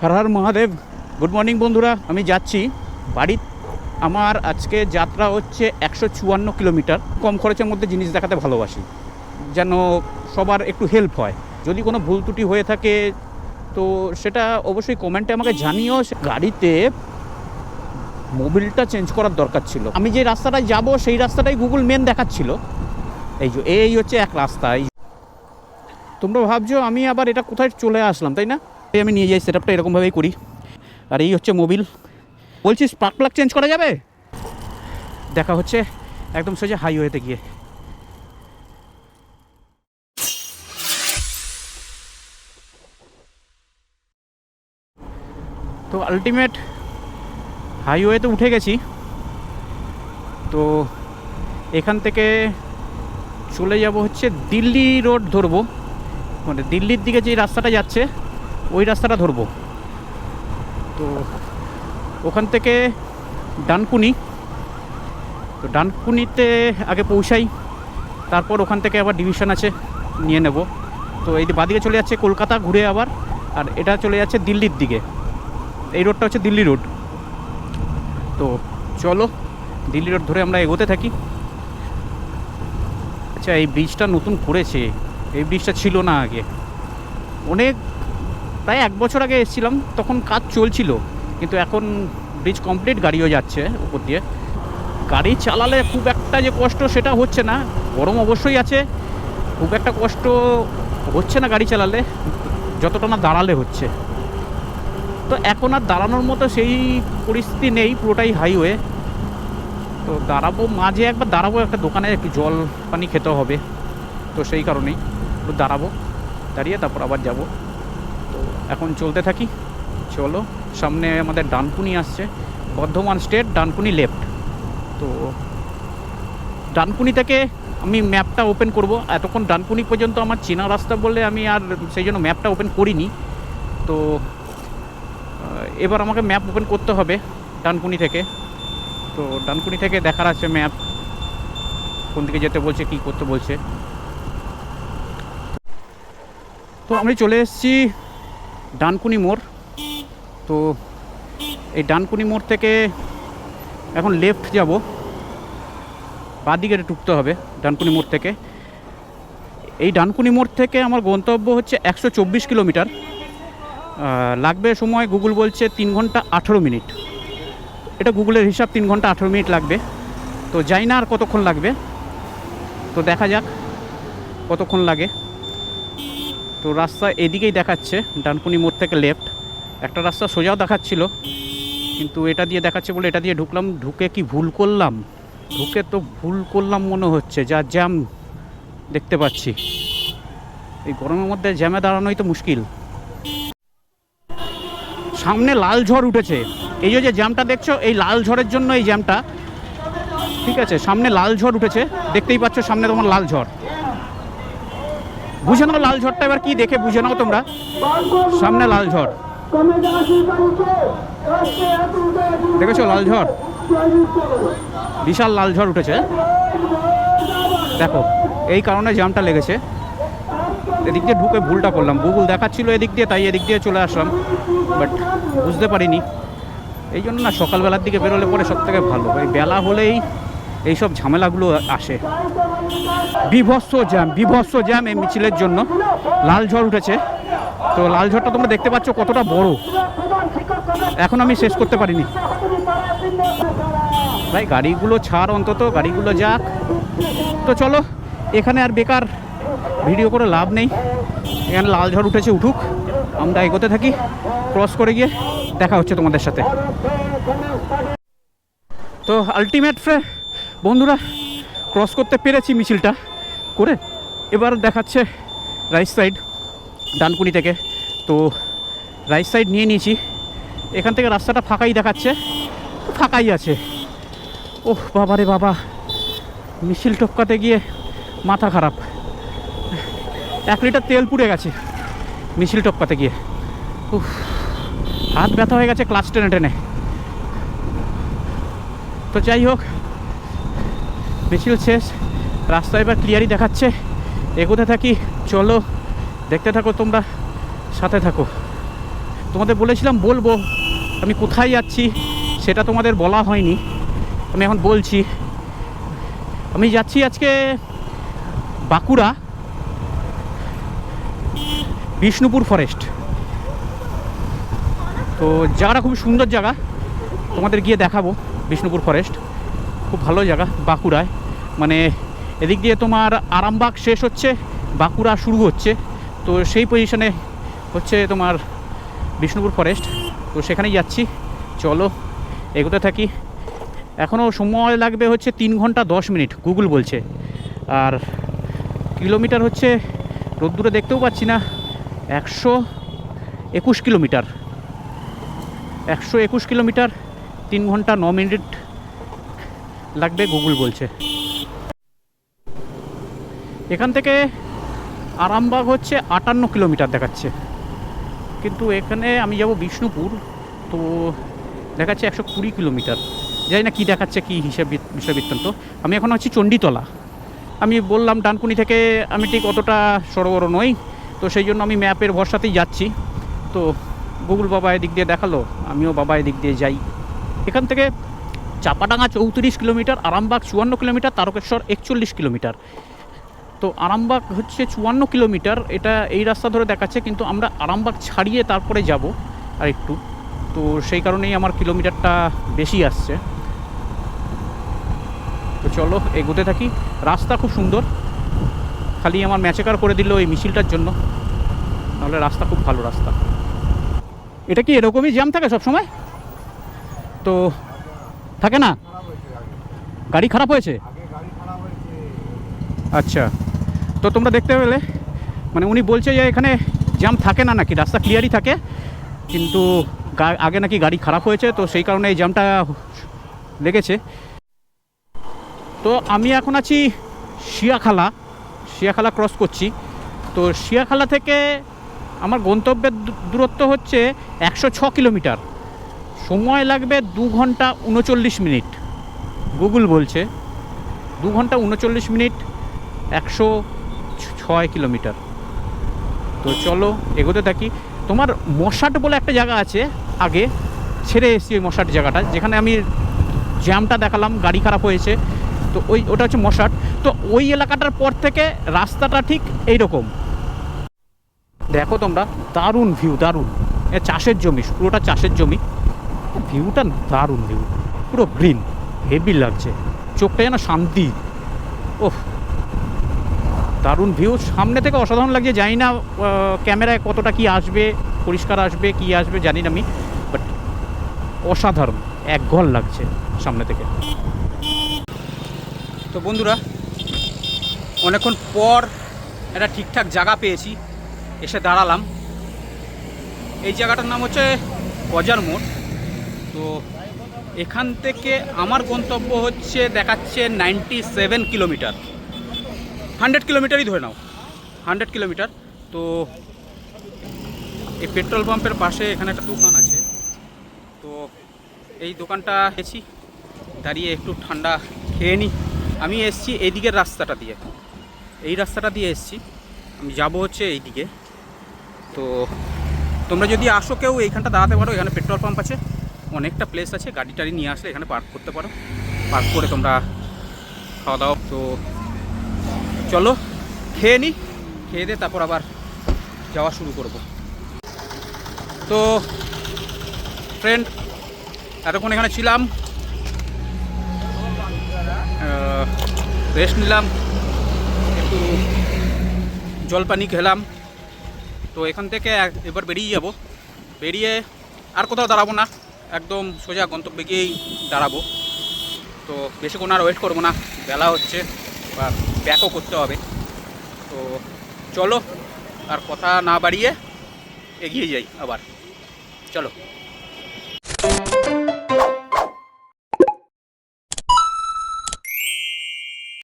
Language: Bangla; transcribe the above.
হর হর মহাদেব। গুড মর্নিং বন্ধুরা, আমি যাচ্ছি বাড়ি। আমার আজকে যাত্রা হচ্ছে 154 কিলোমিটার। কম খরচের মধ্যে জিনিস দেখাতে ভালোবাসি, যেন সবার একটু হেল্প হয়। যদি কোনো ভুল ত্রুটি হয়ে থাকে তো সেটা অবশ্যই কমেন্টে আমাকে জানিও। গাড়িতে মোবিলটা চেঞ্জ করার দরকার ছিল। আমি যে রাস্তাটায় যাব সেই রাস্তাটাই গুগল মেন দেখাচ্ছিল। এই হচ্ছে এক রাস্তা। তোমরা ভাবছো আমি আবার এটা কোথায় চলে আসলাম, তাই না? আমি নিয়ে যাই সেটআপটা এরকমভাবেই করি। আর এই হচ্ছে মোবিল। বলছি স্পার্ক প্লাগ চেঞ্জ করা যাবে? দেখা হচ্ছে একদম সোজা হাইওয়েতে গিয়ে। তো আলটিমেট হাইওয়েতে উঠে গেছি। তো এখান থেকে চলে যাব হচ্ছে দিল্লি রোড ধরবো, মানে দিল্লির দিকে যে রাস্তাটা যাচ্ছে ওই রাস্তাটা ধরবো। তো ওখান থেকে ডানকুনি, তো ডানকুনিতে আগে পৌঁছাই, তারপর ওখান থেকে আবার ডিভিশন আছে নিয়ে নেব। তো এই বাদিকে চলে যাচ্ছে কলকাতা ঘুরে আবার, আর এটা চলে যাচ্ছে দিল্লির দিকে। এই রোডটা হচ্ছে দিল্লি রোড। তো চলো দিল্লি রোড ধরে আমরা এগোতে থাকি। আচ্ছা, এই ব্রিজটা নতুন করেছে, এই ব্রিজটা ছিল না আগে। অনেক প্রায় 1 বছর আগে এসেছিলাম, তখন কাজ চলছিল, কিন্তু এখন ব্রিজ কমপ্লিট, গাড়িও যাচ্ছে উপর দিয়ে। গাড়ি চালালে খুব একটা যে কষ্ট সেটা হচ্ছে না। গরম অবশ্যই আছে, খুব একটা কষ্ট হচ্ছে না গাড়ি চালালে, যতটা না দাঁড়ালে হচ্ছে। তো এখন আর দাঁড়ানোর মতো সেই পরিস্থিতি নেই, পুরোটাই হাইওয়ে। তো দাঁড়াবো, মাঝে একবার দাঁড়াবো, একটা দোকানে একটু জল পানি খেতে হবে, তো সেই কারণেই তো দাঁড়াবো, দাঁড়িয়ে তারপর আবার যাব। তো এখন চলতে থাকি। চলো, সামনে আমাদের ডানকুনি আসছে, বর্ধমান স্টেট, ডানকুনি লেফট। তো ডানকুনি থেকে আমি ম্যাপটা ওপেন করব। এতক্ষণ ডানকুনি পর্যন্ত আমার চেনা রাস্তা বলে আমি আর সেই জন্য ম্যাপটা ওপেন করিনি। তো এবার আমাকে ম্যাপ ওপেন করতে হবে ডানকুনি থেকে। তো ডানকুনি থেকে দেখার আছে ম্যাপ, কোন দিকে যেতে বলছে, কী করতে বলছে। তো আমি চলে এসেছি ডানকুনি মোড়। তো এই ডানকুনি মোড় থেকে এখন লেফট যাব, বাদিকে ঢুকতে হবে ডানকুনি মোড় থেকে। এই ডানকুনি মোড় থেকে আমার গন্তব্য হচ্ছে 124 কিলোমিটার। লাগবে সময় গুগল বলছে 3 ঘন্টা 18 মিনিট। এটা গুগলের হিসাব, 3 ঘন্টা 18 মিনিট লাগবে। তো যাই না আর কতক্ষণ লাগবে, তো দেখা যাক কতক্ষণ লাগে। তো রাস্তা এদিকেই দেখাচ্ছে, ডানকুনি মোড় থেকে লেফট। একটা রাস্তা সোজাও দেখাচ্ছিল, কিন্তু এটা দিয়ে দেখাচ্ছে বলে এটা দিয়ে ঢুকলাম। ঢুকে কি ভুল করলাম? ঢুকে তো ভুল করলাম মনে হচ্ছে, যা জ্যাম দেখতে পাচ্ছি। এই গরমের মধ্যে জ্যামে দাঁড়ানোই তো মুশকিল। সামনে লাল ঝড় উঠেছে, এই যে জ্যামটা দেখছো, এই লাল ঝড়ের জন্য এই জ্যামটা। ঠিক আছে, সামনে লাল ঝড় উঠেছে, দেখতেই পাচ্ছ সামনে তোমার লাল ঝড়। বুঝে নাও লাল ঝড়টা এবার কি, দেখে বুঝে নাও তোমরা। সামনে লাল ঝড় দেখেছো, লাল ঝড়, বিশাল লাল ঝড় উঠেছে। দেখো, এই কারণে জ্যামটা লেগেছে। এদিক দিয়ে ঢুকে ভুলটা করলাম, গুগল দেখাচ্ছিল এদিক দিয়ে, তাই এদিক দিয়ে চলে আসলাম, বাট বুঝতে পারিনি। এই জন্য না, সকালবেলার দিকে বেরোলে পরে সব থেকে ভালো। এই বেলা হলেই এইসব ঝামেলাগুলো আসে। বিভৎস জ্যাম এই মিছিলের জন্য। লাল ঝড় উঠেছে, তো লাল ঝড়টা তোমরা দেখতে পাচ্ছ কতটা বড়। এখন আমি শেষ করতে পারিনি ভাই, গাড়িগুলো ছাড়, অন্তত গাড়িগুলো যাক। তো চলো, এখানে আর বেকার ভিডিও করে লাভ নেই। এখানে লাল ঝড় উঠেছে, উঠুক, আমরা এগোতে থাকি। ক্রস করে গিয়ে দেখা হচ্ছে তোমাদের সাথে। তো আলটিমেট বন্ধুরা, ক্রস করতে পেরেছি মিছিলটা করে। এবার দেখাচ্ছে রাইট সাইড ডানকুনি থেকে। তো রাইট সাইড নিয়ে নিয়েছি। এখান থেকে রাস্তাটা ফাঁকাই দেখাচ্ছে, ফাঁকাই আছে। ওহ বাবা রে বাবা, মিছিল টপকাতে গিয়ে মাথা খারাপ। 1 লিটার তেল পুড়ে গেছে মিছিল টপকাতে গিয়ে। উফ, হাত ব্যথা হয়ে গেছে ক্লাচ টেনে টেনে। তো যাই হোক, মিছিল শেষ, রাস্তা এবার ক্লিয়ারই দেখাচ্ছে। এগোতে থাকি, চলো দেখতে থাকো তোমরা, সাথে থাকো। তোমাদের বলেছিলাম বলবো আমি কোথায় যাচ্ছি, সেটা তোমাদের বলা হয়নি, আমি এখন বলছি। আমি যাচ্ছি আজকে বাঁকুড়া বিষ্ণুপুর ফরেস্ট। তো জায়গাটা খুব সুন্দর জায়গা, তোমাদের গিয়ে দেখাবো। বিষ্ণুপুর ফরেস্ট খুব ভালো জায়গা বাঁকুড়ায়, মানে এদিক দিয়ে তোমার আরামবাগ শেষ হচ্ছে, বাঁকুড়া শুরু হচ্ছে, তো সেই পজিশনে হচ্ছে তোমার বিষ্ণুপুর ফরেস্ট। তো সেখানেই যাচ্ছি, চলো এগোতে থাকি। এখনও সময় লাগবে হচ্ছে 3 ঘন্টা 10 মিনিট গুগল বলছে। আর কিলোমিটার হচ্ছে রোদ্দুরে দেখতেও পাচ্ছি না, 121 কিলোমিটার। 121 কিলোমিটার 3 ঘন্টা 9 মিনিট লাগবে গুগল বলছে। এখান থেকে আরামবাগ হচ্ছে 58 কিলোমিটার দেখাচ্ছে, কিন্তু এখানে আমি যাব বিষ্ণুপুর, তো দেখাচ্ছে 120 কিলোমিটার। জানি না কী দেখাচ্ছে, কী হিসাব বিষয় বৃত্তান্ত। আমি এখন আছি চণ্ডীতলা। আমি বললাম ডানকুনি থেকে আমি ঠিক অতটা সড়বড় নই, তো সেই জন্য আমি ম্যাপের ভরসাতেই যাচ্ছি। তো গুগল বাবা এদিক দিয়ে দেখালো, আমিও বাবা এদিক দিয়ে যাই। এখান থেকে Chapadanga 34 kilometre, Arambagh 54 kilometre, Tarakeswar 41 kilometre. তো আরামবাগ হচ্ছে 54 কিলোমিটার, এটা এই রাস্তা ধরে দেখাচ্ছে, কিন্তু আমরা আরামবাগ ছাড়িয়ে তারপরে যাব আর একটু, তো সেই কারণেই আমার কিলোমিটারটা বেশি আসছে। তো চলো এগোতে থাকি। রাস্তা খুব সুন্দর, খালি আমার ম্যাচেকার করে দিল এই মিছিলটার জন্য, নাহলে রাস্তা খুব ভালো রাস্তা। এটা কি এরকমই জ্যাম থাকে সব সময়? তো থাকে না, গাড়ি খারাপ হয়েছে? আচ্ছা, তো তোমরা দেখতে পেলে, মানে উনি বলছে যে এখানে জ্যাম থাকে না, নাকি রাস্তা ক্লিয়ারই থাকে, কিন্তু আগে নাকি গাড়ি খারাপ হয়েছে, তো সেই কারণে এই জ্যামটা লেগেছে। তো আমি এখন আছি শিয়াখালা ক্রস করছি। তো শিয়াখালা থেকে আমার গন্তব্যের দূরত্ব হচ্ছে 106 কিলোমিটার, সময় লাগবে 2 ঘন্টা 39 মিনিট গুগল বলছে। 2 ঘন্টা 39 মিনিট, 106 কিলোমিটার। তো চলো এগোতে থাকি। তোমার মশাট বলে একটা জায়গা আছে, আগে ছেড়ে এসেছি ওই মশাট জায়গাটা, যেখানে আমি জ্যামটা দেখালাম, গাড়ি খারাপ হয়েছে, তো ওটা হচ্ছে মশাট। তো ওই এলাকাটার পর থেকে রাস্তাটা ঠিক এইরকম, দেখো তোমরা, দারুণ ভিউ, দারুণ। চাষের জমি, পুরোটা চাষের জমি, ভিউটা দারুণ, ভিউ পুরো গ্রিন, হেভি লাগছে, চোখটা যেন শান্তি। ওহ, দারুণ ভিউ, সামনে থেকে অসাধারণ লাগছে। জানি না ক্যামেরায় কতটা কি আসবে, পরিষ্কার আসবে কি আসবে জানি না আমি, বাট অসাধারণ, এক ঘর লাগছে সামনে থেকে। তো বন্ধুরা, অনেকক্ষণ পর একটা ঠিকঠাক জায়গা পেয়েছি, এসে দাঁড়ালাম। এই জায়গাটার নাম হচ্ছে গজার মোড়। তো এখান থেকে আমার গন্তব্য হচ্ছে দেখাচ্ছে 97 কিলোমিটার, 100 কিলোমিটারই ধরে নাও, 100 কিলোমিটার। তো এই পেট্রোল পাম্পের পাশে এখানে একটা দোকান আছে, তো এই দোকানটা এসেছি, দাঁড়িয়ে একটু ঠান্ডা খেয়ে নিই। আমি এসছি এইদিকের রাস্তাটা দিয়ে, এই রাস্তাটা দিয়ে এসছি, আমি যাব হচ্ছে এইদিকে। তো তোমরা যদি আসো কেউ এইখানটা দাঁড়াতে পারো, এখানে পেট্রোল পাম্প আছে, অনেকটা প্লেস আছে, গাড়ি টাড়ি নিয়ে আসলে এখানে পার্ক করতে পারো, পার্ক করে তোমরা খাওয়া দাওয়া। তো চলো খেয়ে নিই, খেয়ে দিয়ে তারপর আবার যাওয়া শুরু করব। তো ফ্রেন্ড, এতক্ষণ এখানে ছিলাম, রেস্ট নিলাম, একটু জলপানি খেলাম। তো এখান থেকে এবার বেরিয়ে যাব, বেরিয়ে আর কোথাও দাঁড়াবো না, একদম সোজা গন্তব্যে গিয়েই দাঁড়াবো। তো বেশিক্ষণ আর ওয়েট করবো না, বেলা হচ্ছে, বা ব্যাকও করতে হবে। তো চলো আর কথা না বাড়িয়ে এগিয়ে যাই আবার, চলো।